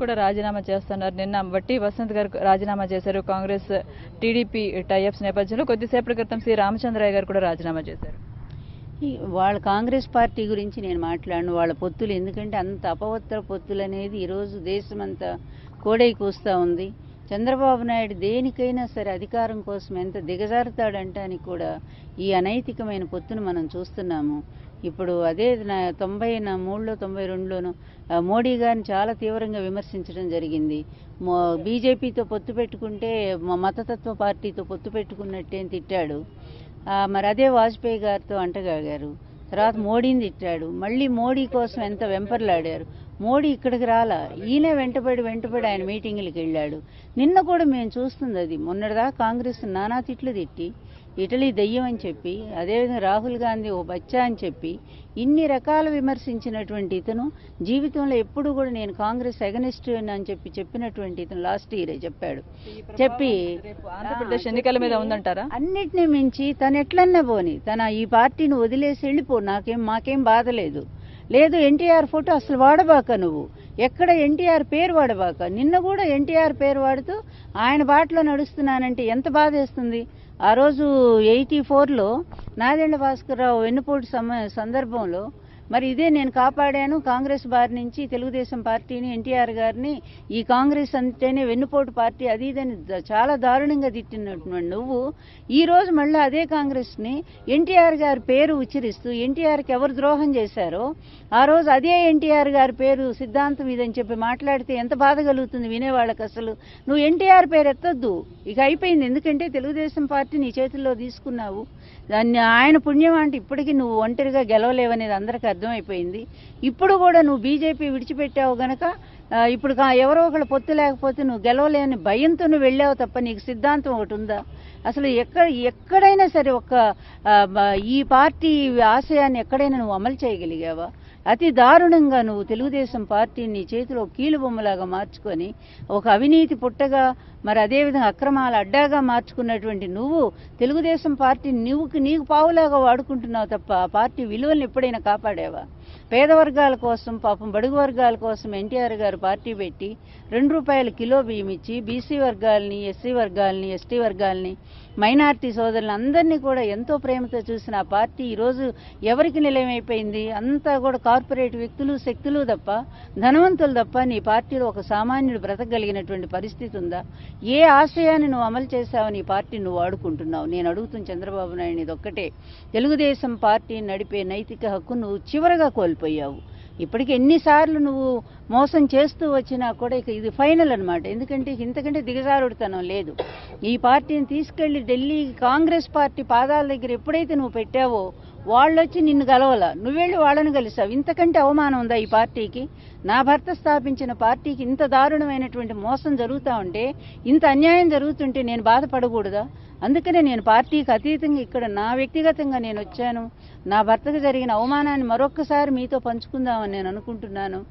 కూడా రాజీనామా చేస్తున్నారు. నిన్న బట్టి వసంత్ గారు రాజీనామా చేశారు. కాంగ్రెస్ టీడీపీ టైఅప్స్ నేపథ్యంలో కొద్దిసేపటి క్రితం సి రామచంద్రయ్య గారు కూడా రాజీనామా చేశారు. వాళ్ళ కాంగ్రెస్ పార్టీ గురించి నేను మాట్లాడను, వాళ్ళ పొత్తులు. ఎందుకంటే అంత అపవిత్ర పొత్తులు అనేది ఈరోజు దేశమంతా కోడై కూస్తూ ఉంది. చంద్రబాబు నాయుడు దేనికైనా సరే అధికారం కోసం ఎంత దిగజారుతాడంటానికి కూడా ఈ అనైతికమైన పొత్తును మనం చూస్తున్నాము. ఇప్పుడు అదే 93లో 92లోనూ మోడీ గారిని చాలా తీవ్రంగా విమర్శించడం జరిగింది. బీజేపీతో పొత్తు పెట్టుకుంటే మతతత్వ పార్టీతో పొత్తు పెట్టుకున్నట్టే తిట్టాడు. మరి అదే వాజ్పేయి గారితో అంటగాగారు. తర్వాత మోడీని తిట్టాడు. మళ్ళీ మోడీ కోసం ఎంత వెంపర్లాడారు. మోడీ ఇక్కడికి రాలా, ఈయన వెంటబడి ఆయన మీటింగులకు వెళ్ళాడు. నిన్న కూడా మేము చూస్తుంది అది. మొన్నటిదాకా కాంగ్రెస్ నానా తిట్లు తిట్టి ఇటలీ దెయ్యం అని చెప్పి, అదేవిధంగా రాహుల్ గాంధీ ఓ బచ్చా అని చెప్పి ఇన్ని రకాల విమర్శించినటువంటి ఇతను జీవితంలో ఎప్పుడు కూడా నేను కాంగ్రెస్ అగనిస్ట్ అని చెప్పినటువంటి ఇతను లాస్ట్ ఇయరే చెప్పాడు. చెప్పి ఆంధ్రప్రదేశ్ ఎన్నికల మీద ఉందంటారా? అన్నిటినీ మించి తను ఎట్లన్నా పోని, తన ఈ పార్టీని వదిలేసి వెళ్ళిపో, మాకేం బాధ లేదు. ఎన్టీఆర్ ఫోటో అసలు వాడబాక, నువ్వు ఎక్కడ ఎన్టీఆర్ పేరు వాడబాక. నిన్న కూడా ఎన్టీఆర్ పేరు వాడుతూ ఆయన బాటలో నడుస్తున్నానంటే ఎంత బాధేస్తుంది. ఆ రోజు 84లో నాదెండ్ల భాస్కర్రావు వెన్నుపోటు సందర్భంలో మరి ఇదే నేను కాపాడాను కాంగ్రెస్ బారి నుంచి తెలుగుదేశం పార్టీని, ఎన్టీఆర్ గారిని, ఈ కాంగ్రెస్ అంటేనే వెన్నుపోటు పార్టీ అది ఇదని చాలా దారుణంగా తిట్టినటువంటి నువ్వు ఈ రోజు మళ్ళీ అదే కాంగ్రెస్ని ఎన్టీఆర్ గారి పేరు ఉచ్చరిస్తూ ఎన్టీఆర్కి ఎవరు ద్రోహం చేశారో ఆ రోజు అదే ఎన్టీఆర్ గారి పేరు సిద్ధాంతం ఇదని చెప్పి మాట్లాడితే ఎంత బాధ కలుగుతుంది వినేవాళ్ళకి. అసలు నువ్వు ఎన్టీఆర్ పేరు ఎత్తొద్దు, ఇక అయిపోయింది. ఎందుకంటే తెలుగుదేశం పార్టీ నీ చేతుల్లో తీసుకున్నావు. దాన్ని ఆయన పుణ్యం అంటే ఇప్పటికీ నువ్వు ఒంటరిగా గెలవలేవనేది అందరికీ అర్థమైపోయింది. ఇప్పుడు కూడా నువ్వు బీజేపీ విడిచిపెట్టావు గనక ఇప్పుడు ఎవరో ఒకళ్ళు పొత్తు లేకపోతే నువ్వు గెలవలేని భయంతో నువ్వు వెళ్ళావు తప్ప నీకు సిద్ధాంతం ఒకటి ఉందా? అసలు ఎక్కడైనా సరే ఈ పార్టీ ఆశయాన్ని ఎక్కడైనా నువ్వు అమలు చేయగలిగావా? అతి దారుణంగా నువ్వు తెలుగుదేశం పార్టీని చేతిలో కీలుబొమ్మలాగా మార్చుకొని ఒక అవినీతి పుట్టగా మరి అదేవిధంగా అక్రమాల అడ్డాగా మార్చుకున్నటువంటి నువ్వు తెలుగుదేశం పార్టీని నీకు పావులాగా వాడుకుంటున్నావు తప్ప ఆ పార్టీ విలువలను ఎప్పుడైనా కాపాడావా? పేద వర్గాల కోసం, పాపం బడుగు వర్గాల కోసం ఎన్టీఆర్ గారు పార్టీ పెట్టి ₹2 కిలో బియ్యం ఇచ్చి బీసీ వర్గాల్ని, ఎస్సీ వర్గాల్ని, ఎస్టీ వర్గాల్ని, మైనార్టీ సోదరులను అందరినీ కూడా ఎంతో ప్రేమతో చూసిన ఆ పార్టీ ఈరోజు ఎవరికి నిలయమైపోయింది? అంతా కూడా కార్పొరేట్ వ్యక్తులు, శక్తులు తప్ప, ధనవంతులు తప్ప నీ పార్టీలో ఒక సామాన్యుడు బ్రతకగలిగినటువంటి పరిస్థితి ఉందా? ఏ ఆశయాన్ని నువ్వు అమలు చేశావని ఈ పార్టీని నువ్వు వాడుకుంటున్నావు? నేను అడుగుతున్న చంద్రబాబు నాయుడు ఇదొక్కటే. తెలుగుదేశం పార్టీని నడిపే నైతిక హక్కు నువ్వు చివరగా కోల్పోయావు. ఇప్పటికి ఎన్నిసార్లు నువ్వు మోసం చేస్తూ వచ్చినా కూడా ఇక ఇది ఫైనల్ అనమాట. ఎందుకంటే ఇంతకంటే దిగజారుడుతనం లేదు. ఈ పార్టీని తీసుకెళ్లి ఢిల్లీ కాంగ్రెస్ పార్టీ పాదాల దగ్గర ఎప్పుడైతే నువ్వు పెట్టావో వాళ్ళొచ్చి నిన్ను గలవల, నువ్వెళ్ళి వాళ్ళని కలిసావు. ఇంతకంటే అవమానం ఉందా ఈ పార్టీకి? నా భర్త స్థాపించిన పార్టీకి ఇంత దారుణమైనటువంటి మోసం జరుగుతూ ఉంటే, ఇంత అన్యాయం జరుగుతుంటే నేను బాధపడకూడదా? అందుకనే నేను పార్టీకి అతీతంగా ఇక్కడ నా వ్యక్తిగతంగా నేను వచ్చాను. నా భర్తకు జరిగిన అవమానాన్ని మరొక్కసారి మీతో పంచుకుందామని నేను అనుకుంటున్నాను.